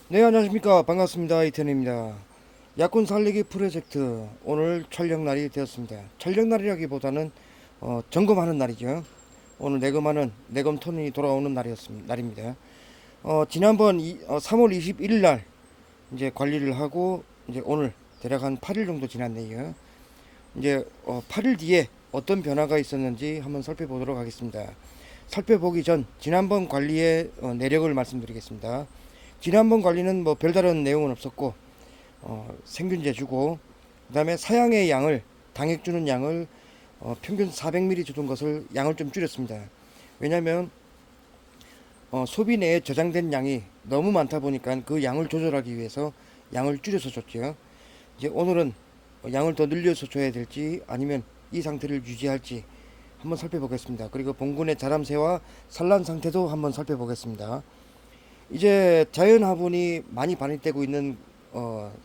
네, 안녕하십니까. 반갑습니다. 이태현입니다. 약혼 살리기 프로젝트 오늘 촬영 날이 되었습니다. 촬영 날이라기보다는 점검하는 날이죠. 오늘 내검 톤이 돌아오는 날입니다. 지난번 3월 21일 날 이제 관리를 하고 이제 오늘 대략 한 8일 정도 지났네요. 이제 8일 뒤에 어떤 변화가 있었는지 한번 살펴보도록 하겠습니다. 살펴보기 전 지난번 관리의 내력을 말씀드리겠습니다. 지난번 관리는 뭐 별다른 내용은 없었고 생균제 주고 그다음에 사양의 양을 당액 주는 양을 평균 400ml 주던 것을 양을 좀 줄였습니다. 왜냐하면 소비 내에 저장된 양이 너무 많다 보니까 그 양을 조절하기 위해서 양을 줄여서 줬죠. 이제 오늘은 양을 더 늘려서 줘야 될지 아니면 이 상태를 유지할지 한번 살펴보겠습니다. 그리고 봉군의 자람새와 산란 상태도 한번 살펴보겠습니다. 이제 자연 화분이 많이 반입되고 있는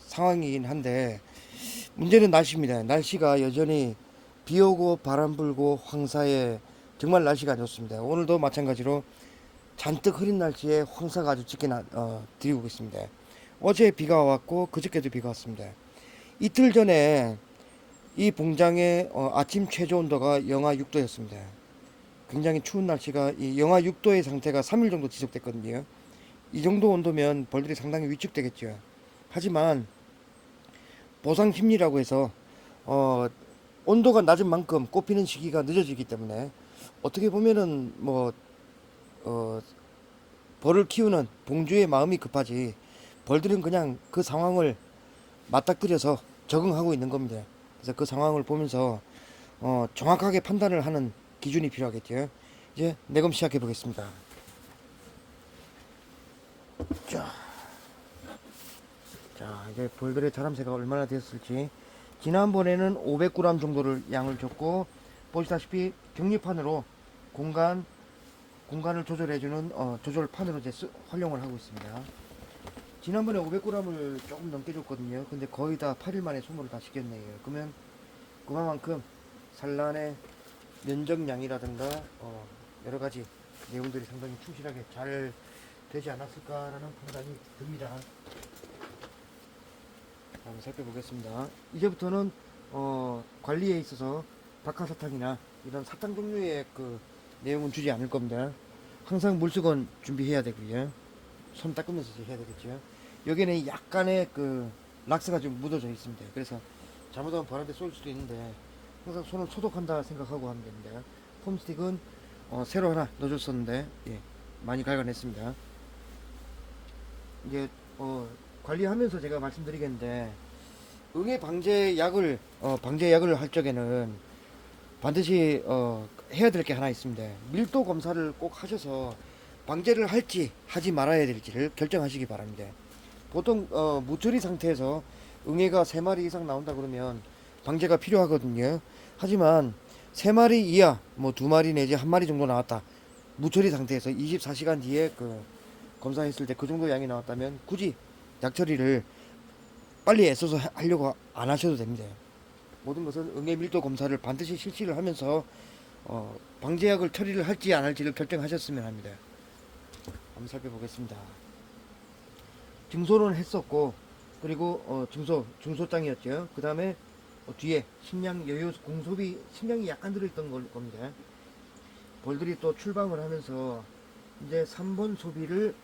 상황이긴 한데 문제는 날씨입니다. 날씨가 여전히 비 오고 바람 불고 황사에 정말 날씨가 안 좋습니다. 오늘도 마찬가지로 잔뜩 흐린 날씨에 황사가 아주 짙게 들이고 있습니다. 어제 비가 왔고 그저께도 비가 왔습니다. 이틀 전에 이 봉장의 아침 최저 온도가 영하 6도였습니다. 굉장히 추운 날씨가 이 영하 6도의 상태가 3일 정도 지속됐거든요. 이 정도 온도면 벌들이 상당히 위축되겠죠. 하지만 보상 심리라고 해서 어, 온도가 낮은 만큼 꽃피는 시기가 늦어지기 때문에 어떻게 보면은 뭐 어, 벌을 키우는 봉주의 마음이 급하지 벌들은 그냥 그 상황을 맞닥뜨려서 적응하고 있는 겁니다. 그래서 그 상황을 보면서 정확하게 판단을 하는 기준이 필요하겠죠. 이제 내검 시작해 보겠습니다. 자, 이제 벌들의 자람새가 얼마나 됐을지 지난번에는 500g 정도를 양을 줬고 보시다시피 격리판으로 공간을 조절해주는 조절판으로 이제 활용을 하고 있습니다. 지난번에 500g을 조금 넘게 줬거든요. 근데 거의 다 8일 만에 소모를 다 시켰네요. 그러면 그만큼 산란의 면적량이라든가 여러 가지 내용들이 상당히 충실하게 잘 되지 않았을까라는 판단이 듭니다. 한번 살펴보겠습니다. 이제부터는 관리에 있어서 박하사탕이나 이런 사탕 종류의 그 내용은 주지 않을 겁니다. 항상 물수건 준비해야 되고요. 손 닦으면서 해야 되겠죠. 여기는 약간의 그 락스가 좀 묻어져 있습니다. 그래서 잘못하면 벌한테 쏠 수도 있는데 항상 손을 소독한다 생각하고 하면 됩니다. 폼스틱은 새로 하나 넣어줬었는데 예, 많이 갈가냈습니다. 이제 관리하면서 제가 말씀드리겠는데 응애 방제약을 할 적에는 반드시 해야 될 게 하나 있습니다. 밀도 검사를 꼭 하셔서 방제를 할지 하지 말아야 될지를 결정하시기 바랍니다. 보통 무처리 상태에서 응애가 3마리 이상 나온다 그러면 방제가 필요하거든요. 하지만 3마리 이하 뭐 2마리 내지 1마리 정도 나왔다. 무처리 상태에서 24시간 뒤에 그 검사했을 때 그 정도 양이 나왔다면 굳이 약 처리를 빨리 애써서 하려고 안 하셔도 됩니다. 모든 것은 응애 밀도 검사를 반드시 실시를 하면서 방제약을 처리를 할지 안 할지를 결정하셨으면 합니다. 한번 살펴보겠습니다. 증소는 했었고 그리고 중소장이었죠. 그 다음에 뒤에 식량 여유 공소비 식량이 약간 들어있던 겁니다. 벌들이 또 출방을 하면서 이제 3번 소비를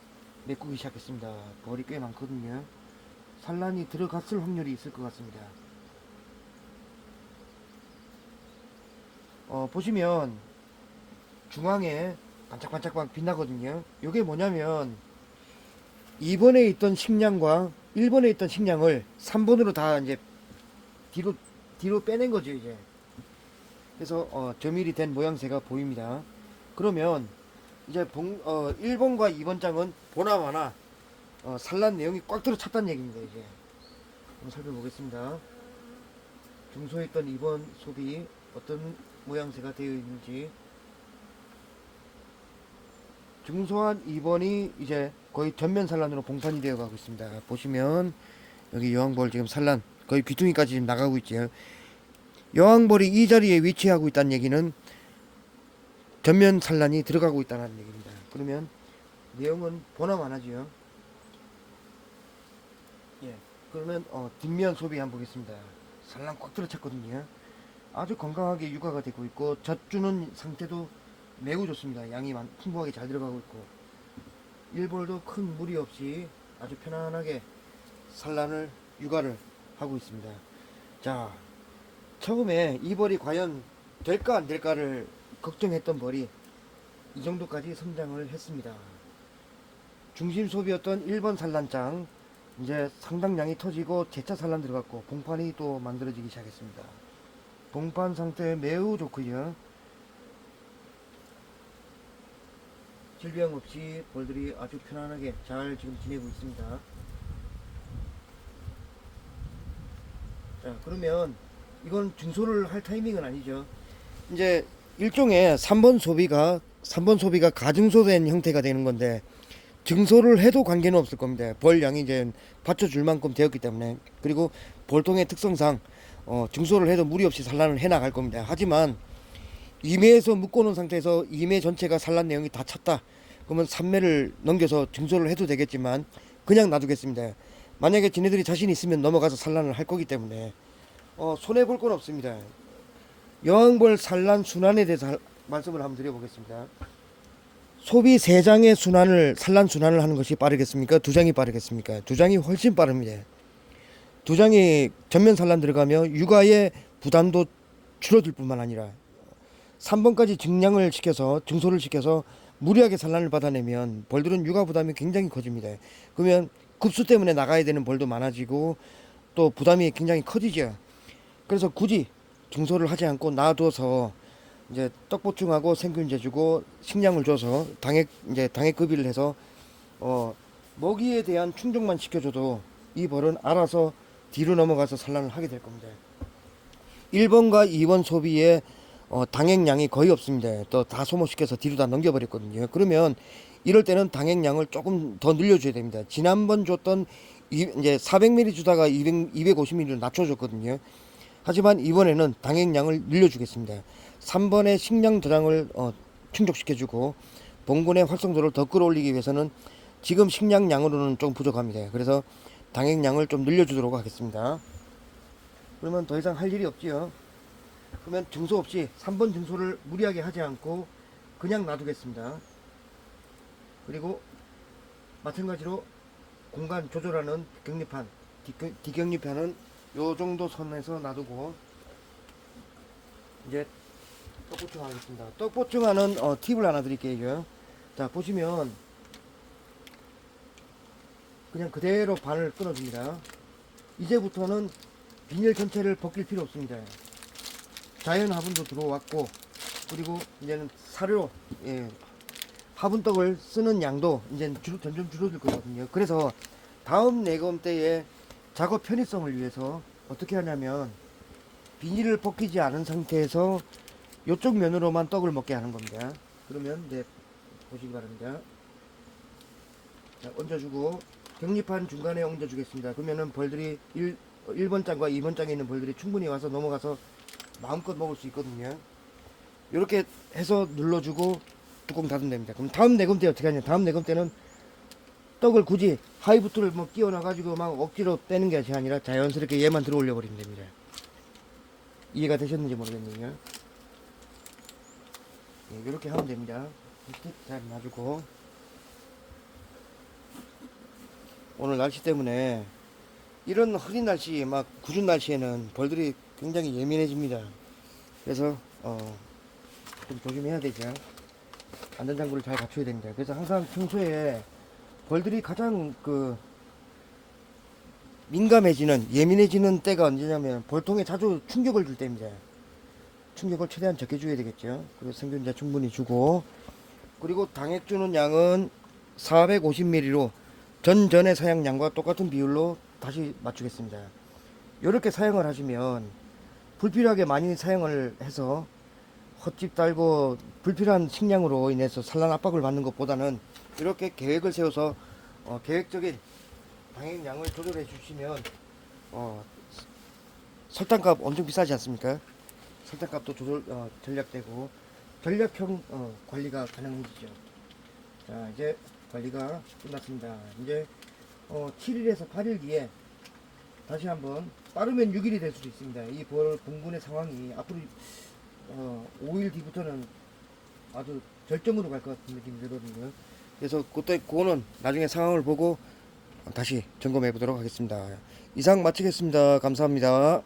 메꾸기 시작했습니다. 벌이 꽤 많거든요. 산란이 들어갔을 확률이 있을 것 같습니다. 보시면 중앙에 반짝반짝 빛나거든요. 이게 뭐냐면 2번에 있던 식량과 1번에 있던 식량을 3번으로 다 이제 뒤로 빼낸 거죠, 이제. 그래서 점일이 된 모양새가 보입니다. 그러면 이제 1번과 2번 장은 보나마나 산란 내용이 꽉 들어찼다는 얘기입니다, 이제. 한번 살펴보겠습니다. 중소에 있던 2번 소비 어떤 모양새가 되어 있는지. 중소한 2번이 이제 거의 전면 산란으로 봉산이 되어 가고 있습니다. 보시면 여기 여왕벌 지금 산란 거의 귀퉁이까지 지금 나가고 있죠. 여왕벌이 이 자리에 위치하고 있다는 얘기는 전면 산란이 들어가고 있다는 얘기입니다. 그러면 내용은 보나마나지요. 예. 그러면 뒷면 소비 한번 보겠습니다. 살랑 꽉 들어찼거든요. 아주 건강하게 육아가 되고 있고 젖주는 상태도 매우 좋습니다. 양이 풍부하게 잘 들어가고 있고 일벌도 큰 무리 없이 아주 편안하게 산란을 육아를 하고 있습니다. 자, 처음에 이 벌이 과연 될까 안 될까를 걱정했던 벌이 이 정도까지 성장을 했습니다. 중심 소비였던 1번 산란장 이제 상당량이 터지고 재차 산란 들어갔고 봉판이 또 만들어지기 시작했습니다. 봉판 상태 매우 좋고요. 질병 없이 벌들이 아주 편안하게 잘 지금 지내고 있습니다. 자, 그러면 이건 증소를 할 타이밍은 아니죠. 이제 일종의 3번 소비가 가증소된 형태가 되는 건데 증소를 해도 관계는 없을 겁니다. 벌 양이 이제 받쳐줄 만큼 되었기 때문에. 그리고 벌통의 특성상 증소를 해도 무리 없이 산란을 해 나갈 겁니다. 하지만 임해에서 묶어놓은 상태에서 임해 전체가 산란 내용이 다 찼다. 그러면 3매를 넘겨서 증소를 해도 되겠지만 그냥 놔두겠습니다. 만약에 지네들이 자신 있으면 넘어가서 산란을 할 거기 때문에 손해 볼 건 없습니다. 여왕벌 산란 순환에 대해서 말씀을 한번 드려보겠습니다. 소비 3장의 산란 순환을 하는 것이 빠르겠습니까? 2장이 빠르겠습니까? 2장이 훨씬 빠릅니다. 2장이 전면 산란 들어가며 육아의 부담도 줄어들 뿐만 아니라 3번까지 증소를 시켜서 무리하게 산란을 받아내면 벌들은 육아 부담이 굉장히 커집니다. 그러면 급수 때문에 나가야 되는 벌도 많아지고 또 부담이 굉장히 커지죠. 그래서 굳이 증소를 하지 않고 놔둬서 이제 떡 보충하고 생균제 주고 식량을 줘서 당액급여를 해서 먹이에 대한 충족만 시켜줘도 이 벌은 알아서 뒤로 넘어가서 산란을 하게 될 겁니다. 1번과 2번 소비에 당액량이 거의 없습니다. 또 다 소모시켜서 뒤로 다 넘겨버렸거든요. 그러면 이럴 때는 당액량을 조금 더 늘려줘야 됩니다. 지난번 줬던 이제 400ml 주다가 250ml로 낮춰줬거든요. 하지만 이번에는 당액량을 늘려주겠습니다. 3번의 식량 저장을 충족시켜주고 봉군의 활성도를 더 끌어올리기 위해서는 지금 식량량으로는 좀 부족합니다. 그래서 당액량을 좀 늘려주도록 하겠습니다. 그러면 더 이상 할 일이 없지요. 그러면 증소 없이 3번 증소를 무리하게 하지 않고 그냥 놔두겠습니다. 그리고 마찬가지로 공간 조절하는 뒷격리판은 요 정도 선에서 놔두고 이제 떡 보충하겠습니다. 떡 보충하는 팁을 하나 드릴게요. 자, 보시면 그냥 그대로 바늘 끊어줍니다. 이제부터는 비닐 전체를 벗길 필요 없습니다. 자연 화분도 들어왔고 그리고 이제는 사료 화분떡을 쓰는 양도 이제 점점 줄어들 거거든요. 그래서 다음 내검 때에 작업 편의성을 위해서 어떻게 하냐면 비닐을 벗기지 않은 상태에서 이쪽 면으로만 떡을 먹게 하는 겁니다. 그러면 이제 보시기 바랍니다. 자, 얹어주고 격리판 중간에 얹어주겠습니다. 그러면은 벌들이 1번 장과 2번 장에 있는 벌들이 충분히 와서 넘어가서 마음껏 먹을 수 있거든요. 이렇게 해서 눌러주고 뚜껑 닫으면 됩니다. 그럼 다음 내검 때 어떻게 하냐? 다음 내검 때는 떡을 굳이 하이부트를 뭐 끼워놔가지고 막 억지로 빼는 게 아니라 자연스럽게 얘만 들어 올려 버리면 됩니다. 이해가 되셨는지 모르겠네요. 네, 이렇게 하면 됩니다. 잘 놔주고 오늘 날씨 때문에 이런 흐린 날씨 막 궂은 날씨에는 벌들이 굉장히 예민해집니다. 그래서 좀 조심해야 되죠. 안전장구를 잘 갖춰야 됩니다. 그래서 항상 평소에 벌들이 가장 예민해지는 때가 언제냐면 벌통에 자주 충격을 줄 때입니다. 충격을 최대한 적게 줘야 되겠죠. 그리고 생균제 충분히 주고 그리고 당액 주는 양은 450ml로 전의 사용량과 똑같은 비율로 다시 맞추겠습니다. 이렇게 사용을 하시면 불필요하게 많이 사용을 해서 헛집 달고 불필요한 식량으로 인해서 산란 압박을 받는 것보다는 이렇게 계획을 세워서 계획적인 당액량을 조절해 주시면 설탕값 엄청 비싸지 않습니까? 설탕값도 절약되고 전략형 관리가 가능해지죠. 자, 이제 관리가 끝났습니다. 이제 7일에서 8일 뒤에 다시 한번 빠르면 6일이 될 수도 있습니다. 이 벌 봉분의 상황이 앞으로 5일 뒤부터는 아주 절정으로 갈 것 같은 느낌이 들거든요. 그래서 그거는 나중에 상황을 보고 다시 점검해 보도록 하겠습니다. 이상 마치겠습니다. 감사합니다.